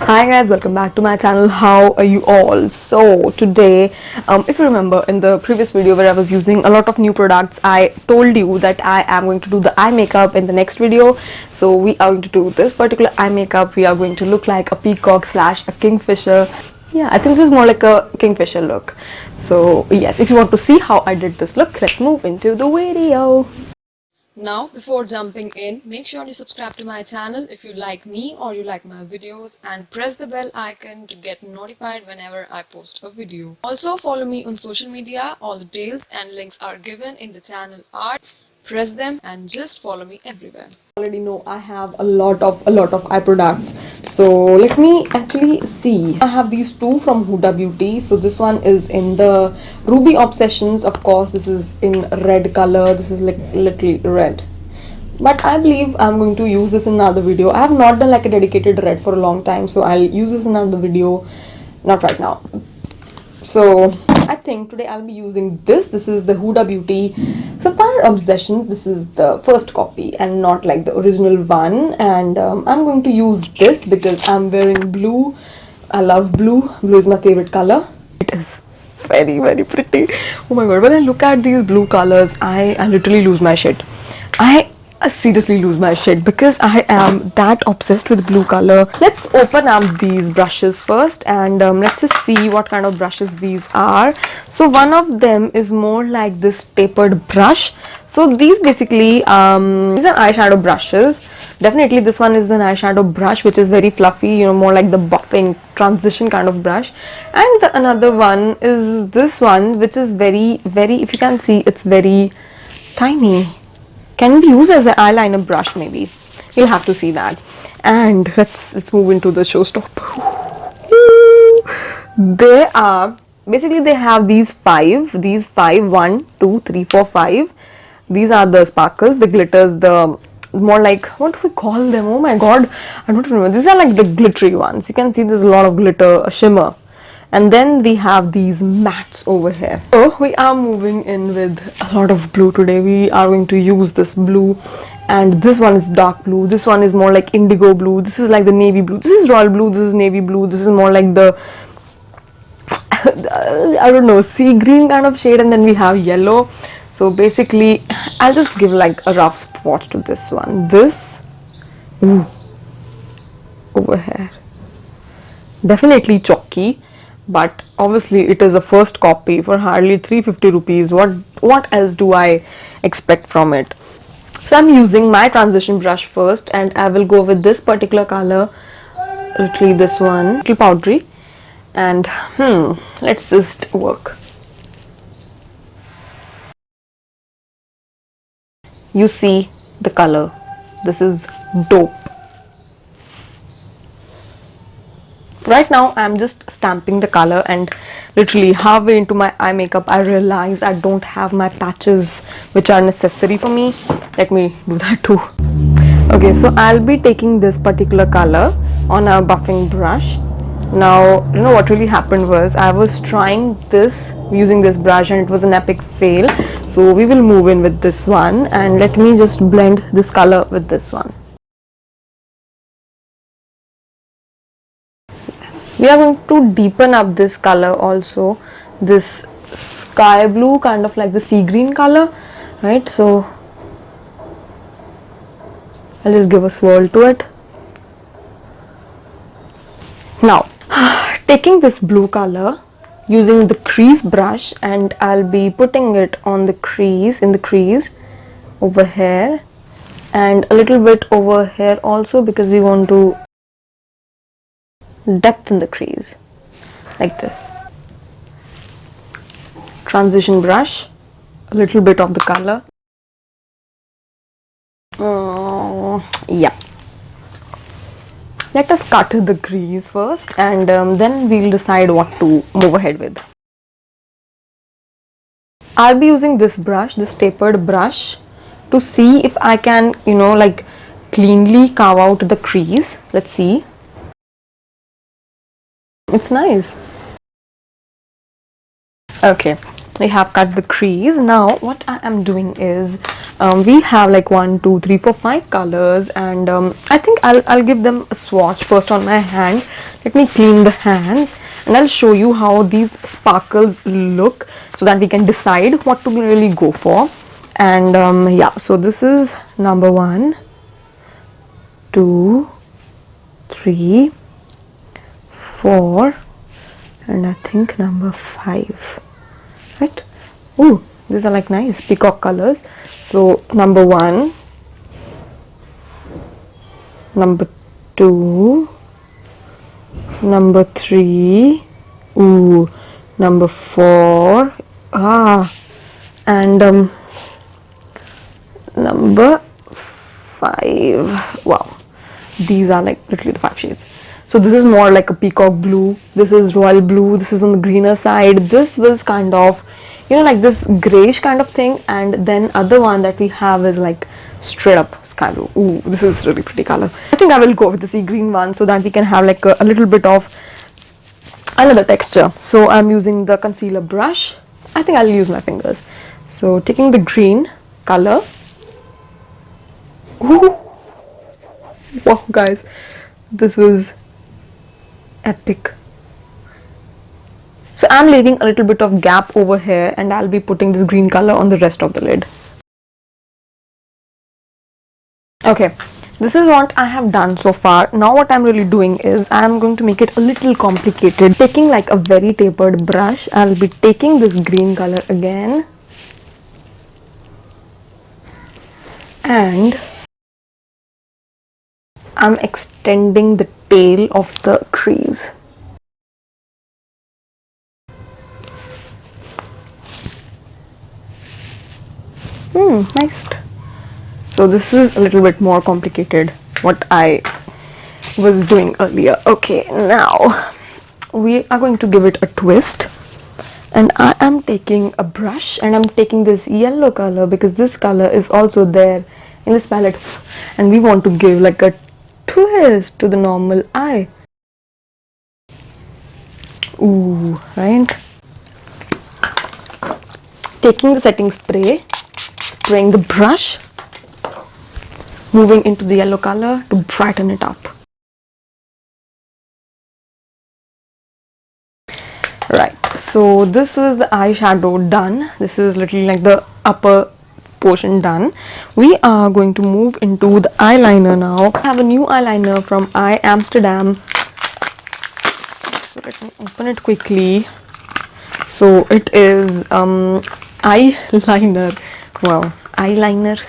Hi guys, welcome back to my channel. How are you all? So today, if you remember in the previous video where I was using a lot of new products, I told you that I am going to do the eye makeup in the next video. So we are going to do this particular eye makeup. We are going to look like a peacock slash a kingfisher. Yeah, I think this is more like a kingfisher look. So yes, if you want to see how I did this look, let's move into the video. Now, before jumping in, make sure you subscribe to my channel if you like me or you like my videos, and press the bell icon to get notified whenever I post a video. Also, follow me on social media. All the details and links are given in the channel art. Press them and just follow me everywhere. Already know I have a lot of eye products, so let me actually see. I have these two from Huda Beauty. So this one is in the Ruby Obsessions. Of course, this is in red color. This is like literally red, but I believe I'm going to use this in another video. I have not done like a dedicated red for a long time, so I'll use this in another video, not right now. So I think today I'll be using this. This is the Huda Beauty Sapphire Obsessions. This is the first copy and not like the original one. And I'm going to use this because I'm wearing blue. I love blue. Blue is my favorite color. It is very pretty. Oh my god, when I look at these blue colors, I literally lose my shit. I seriously lose my shit because I am that obsessed with blue color. Let's open up these brushes first, and let's just see what kind of brushes these are. So one of them is more like this tapered brush. So these basically these are eyeshadow brushes. Definitely this one is an eyeshadow brush which is very fluffy, you know, more like the buffing transition kind of brush. And another one is this one, which is very, if you can see, it's very tiny. Can be used as an eyeliner brush, maybe. You'll have to see that. And let's move into the showstopper. They are basically, they have these five, 1, 2, 3, 4, 5. These are the sparkles, the glitters, the more like, what do we call them? Oh my god, I don't remember. These are like the glittery ones. You can see there's a lot of glitter, a shimmer. And then we have these mattes over here. So we are moving in with a lot of blue today. We are going to use this blue, and this one is dark blue. This one is more like indigo blue. This is like the navy blue. This is royal blue. This is navy blue. This is more like the I don't know, sea green kind of shade. And then we have yellow. So basically I'll just give like a rough swatch to this one. This over here, definitely chalky, but obviously it is a first copy for hardly 350 rupees. What else do I expect from it? So I'm using my transition brush first, and I will go with this particular color, literally this one, little powdery, and let's just work. You see the color, this is dope. Right now I'm just stamping the color, and literally halfway into my eye makeup I realized I don't have my patches which are necessary for me. Let me do that too. Okay, so I'll be taking this particular color on a buffing brush. Now, you know what really happened was I was trying this using this brush and it was an epic fail. So we will move in with this one, and let me just blend this color with this one. We are going to deepen up this color also, this sky blue, kind of like the sea green color, right? So I'll just give a swirl to it. Now taking this blue color using the crease brush, and I'll be putting it on the crease, in the crease over here, and a little bit over here also, because we want to depth in the crease like this. Transition brush, a little bit of the color. Yeah, let us cut the crease first, and then we'll decide what to move ahead with. I'll be using this brush, this tapered brush, to see if I can, you know, like cleanly carve out the crease. Let's see. It's nice. Okay, we have cut the crease. Now what I am doing is we have like 1 2 3 4 5 colors, and I think I'll give them a swatch first on my hand. Let me clean the hands and I'll show you how these sparkles look so that we can decide what to really go for. And yeah, so this is number 1 2 3 4 and I think number 5, right? Oh, these are like nice peacock colors. So number 1, number 2, number 3, ooh, number 4, and number 5. Wow, these are like literally the 5 shades. So this is more like a peacock blue, this is royal blue, this is on the greener side, this was kind of, you know, like this grayish kind of thing, and then other one that we have is like straight up sky blue. Ooh, this is really pretty color. I think I will go with the sea green one so that we can have like a little bit of another texture. So I'm using the concealer brush. I think I'll use my fingers. So taking the green color. Ooh. Wow guys, this was epic. So I'm leaving a little bit of gap over here and I'll be putting this green color on the rest of the lid. Okay, this is what I have done so far. Now what I'm really doing is I'm going to make it a little complicated. Taking like a very tapered brush, I'll be taking this green color again and I'm extending the tail of the crease. Nice. So this is a little bit more complicated what I was doing earlier. Okay, now we are going to give it a twist, and I am taking a brush and I'm taking this yellow color because this color is also there in this palette, and we want to give like a twist to the normal eye. Ooh, right? Taking the setting spray, spraying the brush, moving into the yellow color to brighten it up. Right, so this is the eyeshadow done. This is literally like the upper portion done. We are going to move into the eyeliner now. I have a new eyeliner from I-AmsterDAMN. So let me open it quickly. So it is eyeliner. Wow, eyeliner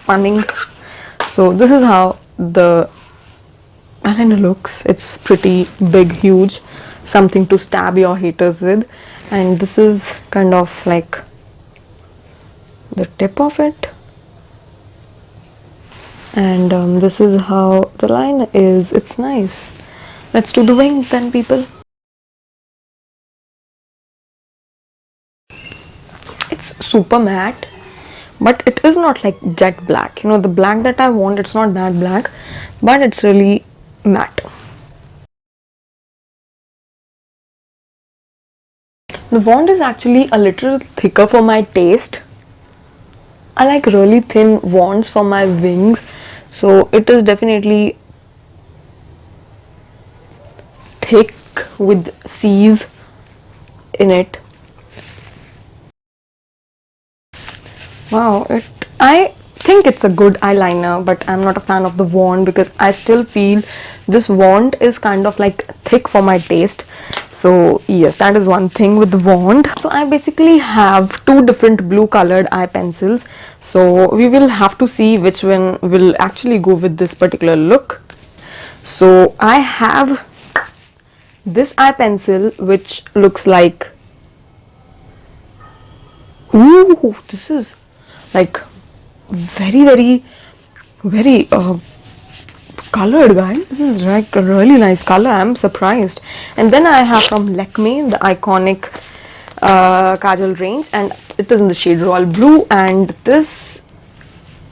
punning. So this is how the eyeliner looks. It's pretty big, huge, something to stab your haters with. And this is kind of like the tip of it, and this is how the line is. It's nice. Let's do the wing then, people. It's super matte, but it is not like jet black. You know, the black that I want, it's not that black, but it's really matte. The wand is actually a little thicker for my taste. I like really thin wands for my wings, so it is definitely thick with C's in it. Wow, I think it's a good eyeliner, but I'm not a fan of the wand because I still feel this wand is kind of like thick for my taste. So yes, that is one thing with the wand. So I basically have 2 different blue colored eye pencils, so we will have to see which one will actually go with this particular look. So I have this eye pencil which looks like, ooh, this is like very colored, guys. This is like a really nice color. I'm surprised. And then I have from Lakme the Eyeconic Kajal range, and it is in the shade royal blue, and this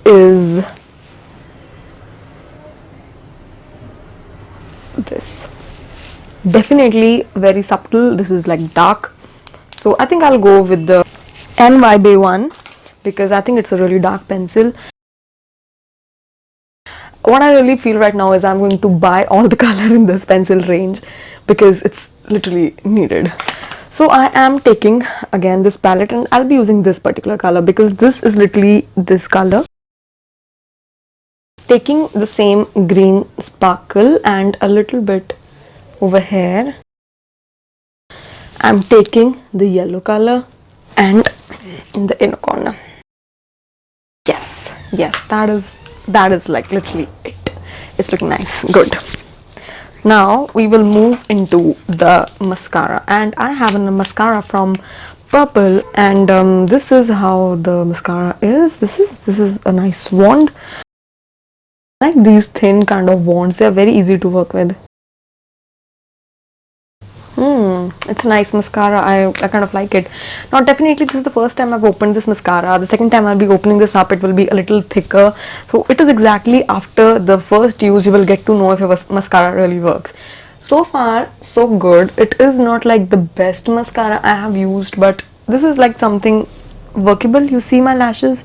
is this. Definitely very subtle. This is like dark, So I think I'll go with the NyBAE one because I think it's a really dark pencil. What I really feel right now is I'm going to buy all the color in this pencil range because it's literally needed. So I am taking again this palette and I'll be using this particular color because this is literally this color. Taking the same green sparkle and a little bit over here. I'm taking the yellow color and in the inner corner. Yes, that is like literally it. It's looking nice. Good. Now we will move into the mascara, and I have a mascara from Purplle, and this is how the mascara is. This is a nice wand. I like these thin kind of wands. They are very easy to work with. It's a nice mascara. I kind of like it. Now definitely this is the first time I've opened this mascara. The second time I'll be opening this up, it will be a little thicker. So it is exactly after the first use you will get to know if your mascara really works. So far so good. It is not like the best mascara I have used, but this is like something workable. You see my lashes?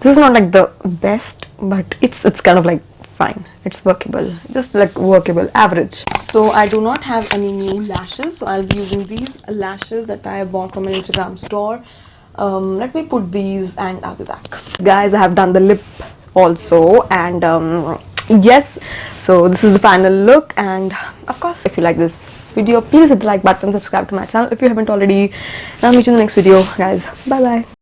This is not like the best, but it's kind of like fine. It's workable, just like workable, average. So I do not have any new lashes, so I'll be using these lashes that I bought from an Instagram store. Let me put these and I'll be back. Guys, I have done the lip also, and yes, so this is the final look. And of course, if you like this video, please hit the like button, subscribe to my channel if you haven't already, and I'll meet you in the next video, guys. Bye bye.